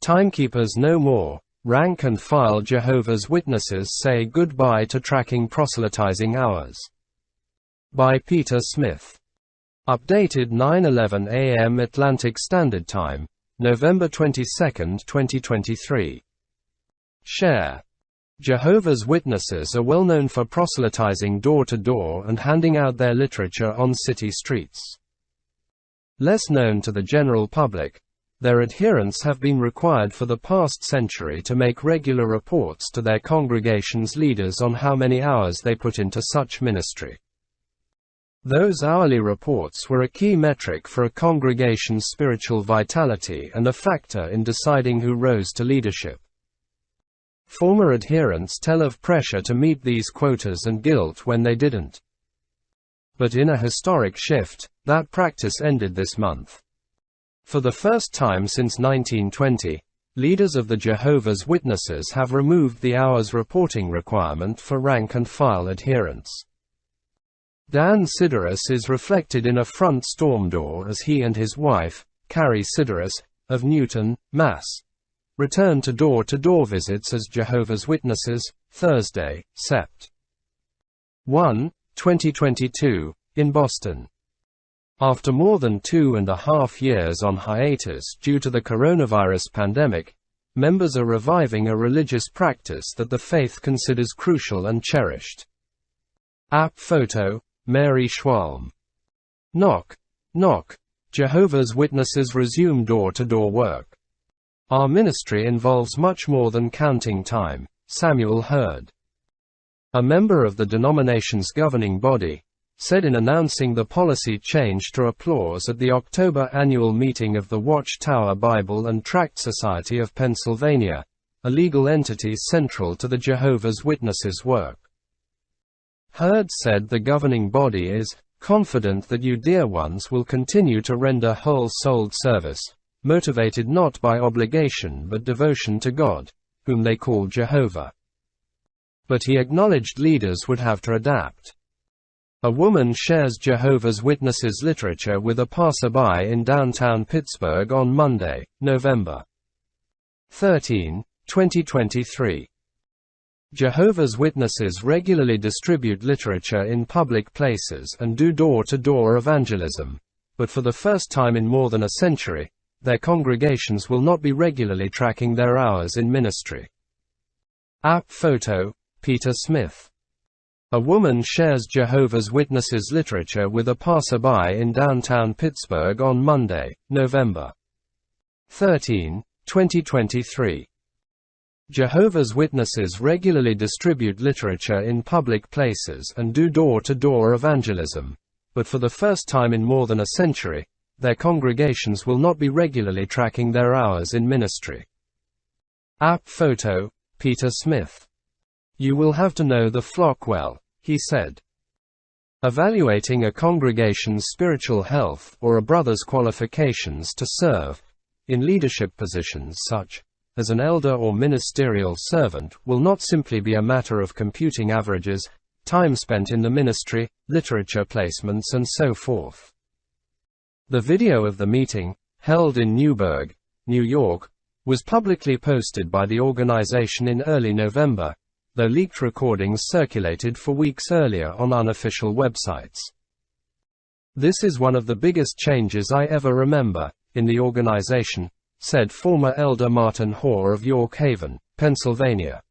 Timekeepers no more. Rank-and-file Jehovah's Witnesses say goodbye to tracking proselytizing hours. By Peter Smith. Updated 9:11 a.m. Atlantic Standard Time, November 22, 2023. Share. Jehovah's Witnesses are well known for proselytizing door-to-door and handing out their literature on city streets. Less known to the general public, their adherents have been required for the past century to make regular reports to their congregation's leaders on how many hours they put into such ministry. Those hourly reports were a key metric for a congregation's spiritual vitality and a factor in deciding who rose to leadership. Former adherents tell of pressure to meet these quotas and guilt when they didn't. But in a historic shift, that practice ended this month. For the first time since 1920, leaders of the Jehovah's Witnesses have removed the hours reporting requirement for rank-and-file adherents. Dan Sideris is reflected in a front storm door as he and his wife, Carrie Sideris, of Newton, Mass., return to door-to-door visits as Jehovah's Witnesses, Thursday, Sept. 1, 2022, in Boston. After more than 2.5 years on hiatus due to the coronavirus pandemic, members are reviving a religious practice that the faith considers crucial and cherished. App photo, Mary Schwalm. Knock, knock. Jehovah's Witnesses resume door-to-door work. Our ministry involves much more than counting time, Samuel Hurd, a member of the denomination's governing body, said in announcing the policy change to applause at the October annual meeting of the Watchtower Bible and Tract Society of Pennsylvania, a legal entity central to the Jehovah's Witnesses' work. Hurd said the governing body is confident that you dear ones will continue to render whole-souled service, motivated not by obligation but devotion to God, whom they call Jehovah. But he acknowledged leaders would have to adapt. A woman shares Jehovah's Witnesses literature with a passerby in downtown Pittsburgh on Monday, November 13, 2023. Jehovah's Witnesses regularly distribute literature in public places and do door-to-door evangelism, but for the first time in more than a century, their congregations will not be regularly tracking their hours in ministry. App photo, Peter Smith. A woman shares Jehovah's Witnesses literature with a passerby in downtown Pittsburgh on Monday, November 13, 2023. Jehovah's Witnesses regularly distribute literature in public places and do door-to-door evangelism, but for the first time in more than a century, their congregations will not be regularly tracking their hours in ministry. App photo, Peter Smith. You will have to know the flock well, he said. Evaluating a congregation's spiritual health or a brother's qualifications to serve in leadership positions such as an elder or ministerial servant will not simply be a matter of computing averages, time spent in the ministry, literature placements and so forth. The video of the meeting, held in Newburgh, New York, was publicly posted by the organization in early November, though leaked recordings circulated for weeks earlier on unofficial websites. This is one of the biggest changes I ever remember in the organization, said former Elder Martin Hoare of York Haven, Pennsylvania.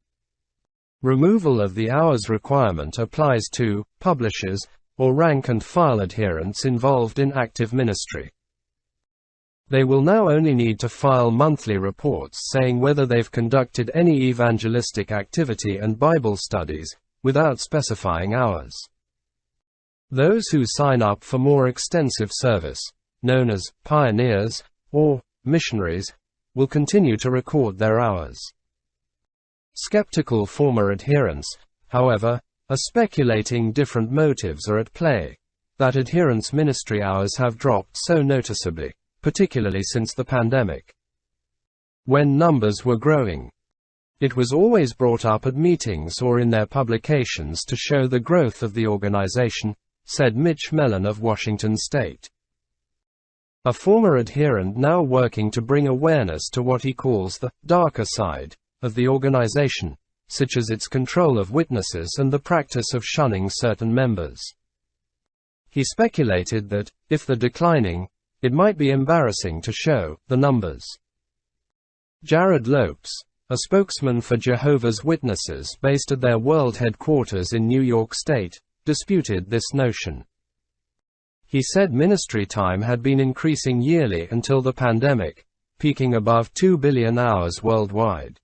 Removal of the hours requirement applies to publishers or rank-and-file adherents involved in active ministry. They will now only need to file monthly reports saying whether they've conducted any evangelistic activity and Bible studies, without specifying hours. Those who sign up for more extensive service, known as pioneers or missionaries, will continue to record their hours. Skeptical former adherents, however, are speculating different motives are at play, that adherents' ministry hours have dropped so noticeably, particularly since the pandemic. When numbers were growing, it was always brought up at meetings or in their publications to show the growth of the organization, said Mitch Mellon of Washington State. a former adherent now working to bring awareness to what he calls the darker side of the organization, such as its control of witnesses and the practice of shunning certain members. He speculated that, if they're declining, it might be embarrassing to show the numbers. Jared Lopes, a spokesman for Jehovah's Witnesses based at their world headquarters in New York State, disputed this notion. He said ministry time had been increasing yearly until the pandemic, peaking above 2 billion hours worldwide.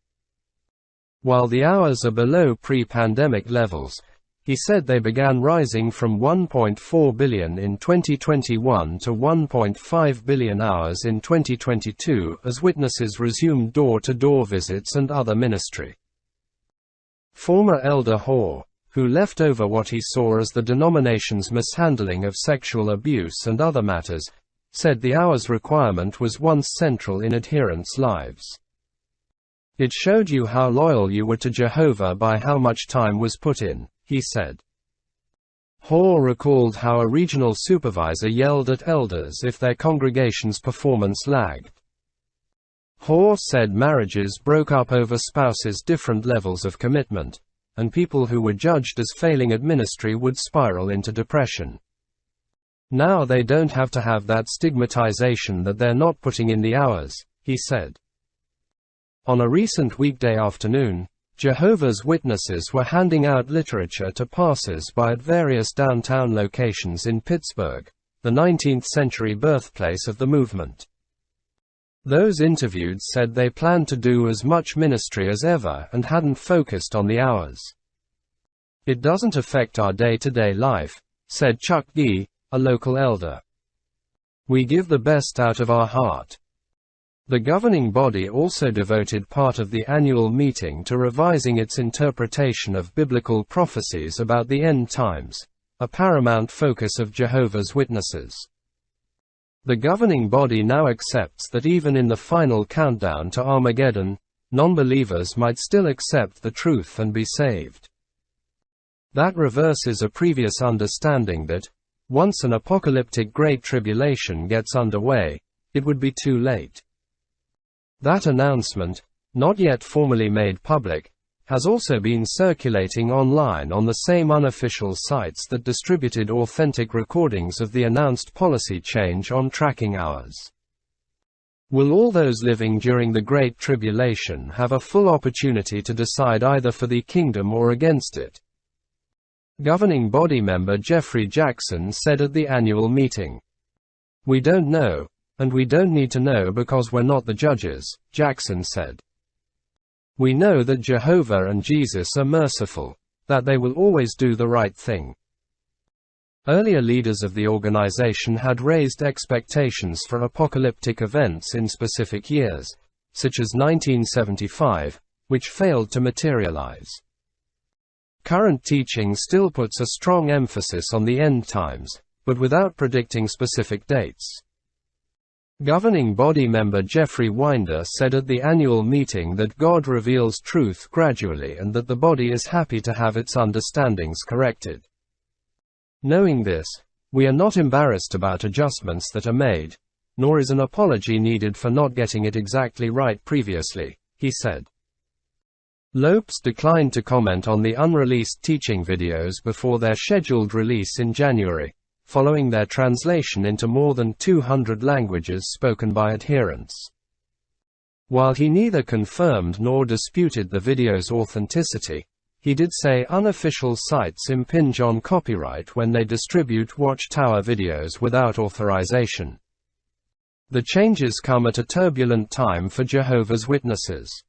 While the hours are below pre-pandemic levels, he said they began rising from 1.4 billion in 2021 to 1.5 billion hours in 2022 as witnesses resumed door-to-door visits and other ministry. Former Elder Hoare, who left over what he saw as the denomination's mishandling of sexual abuse and other matters, said the hours requirement was once central in adherents' lives. It showed you how loyal you were to Jehovah by how much time was put in, he said. Hoare recalled how a regional supervisor yelled at elders if their congregation's performance lagged. Hoare said marriages broke up over spouses' different levels of commitment, and people who were judged as failing at ministry would spiral into depression. Now they don't have to have that stigmatization that they're not putting in the hours, he said. On a recent weekday afternoon, Jehovah's Witnesses were handing out literature to passers-by at various downtown locations in Pittsburgh, the 19th-century birthplace of the movement. Those interviewed said they planned to do as much ministry as ever and hadn't focused on the hours. "It doesn't affect our day-to-day life," said Chuck Gee, a local elder. "We give the best out of our heart." The governing body also devoted part of the annual meeting to revising its interpretation of biblical prophecies about the end times, a paramount focus of Jehovah's Witnesses. The governing body now accepts that even in the final countdown to Armageddon, non-believers might still accept the truth and be saved. That reverses a previous understanding that, once an apocalyptic Great Tribulation gets underway, it would be too late. That announcement, not yet formally made public, has also been circulating online on the same unofficial sites that distributed authentic recordings of the announced policy change on tracking hours. Will all those living during the Great Tribulation have a full opportunity to decide either for the kingdom or against it? Governing body member Jeffrey Jackson said at the annual meeting. "We don't know, and we don't need to know because we're not the judges," Jackson said. "We know that Jehovah and Jesus are merciful, that they will always do the right thing." Earlier leaders of the organization had raised expectations for apocalyptic events in specific years, such as 1975, which failed to materialize. Current teaching still puts a strong emphasis on the end times, but without predicting specific dates. Governing body member Jeffrey Winder said at the annual meeting that God reveals truth gradually and that the body is happy to have its understandings corrected. "Knowing this, we are not embarrassed about adjustments that are made, nor is an apology needed for not getting it exactly right previously," he said. Lopes declined to comment on the unreleased teaching videos before their scheduled release in January, following their translation into more than 200 languages spoken by adherents. While he neither confirmed nor disputed the video's authenticity, he did say unofficial sites impinge on copyright when they distribute Watchtower videos without authorization. The changes come at a turbulent time for Jehovah's Witnesses.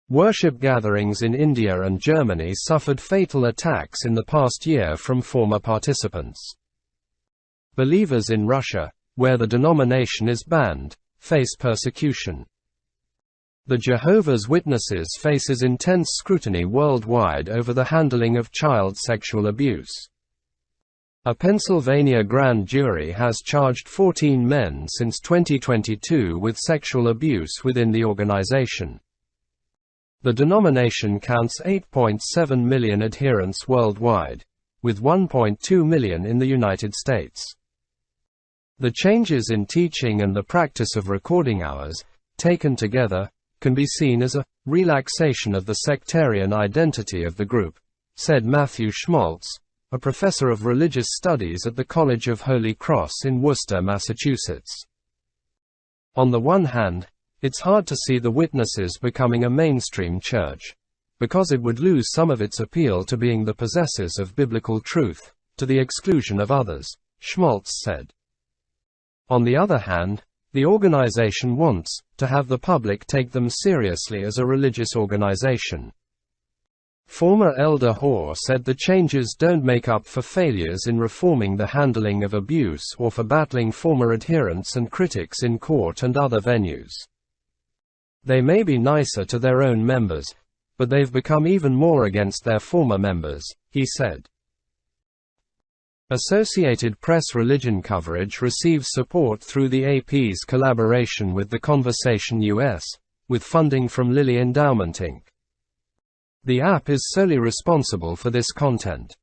Worship gatherings in India and Germany suffered fatal attacks in the past year from former participants. Believers in Russia, where the denomination is banned, face persecution. The Jehovah's Witnesses faces intense scrutiny worldwide over the handling of child sexual abuse. A Pennsylvania grand jury has charged 14 men since 2022 with sexual abuse within the organization. The denomination counts 8.7 million adherents worldwide, with 1.2 million in the United States. The changes in teaching and the practice of recording hours, taken together, can be seen as a relaxation of the sectarian identity of the group, said Matthew Schmaltz, a professor of religious studies at the College of Holy Cross in Worcester, Massachusetts. On the one hand, it's hard to see the Witnesses becoming a mainstream church, because it would lose some of its appeal to being the possessors of biblical truth, to the exclusion of others, Schmaltz said. On the other hand, the organization wants to have the public take them seriously as a religious organization. Former Elder Hoare said the changes don't make up for failures in reforming the handling of abuse or for battling former adherents and critics in court and other venues. They may be nicer to their own members, but they've become even more against their former members, he said. Associated Press religion coverage receives support through the AP's collaboration with The Conversation US, with funding from Lilly Endowment Inc. The app is solely responsible for this content.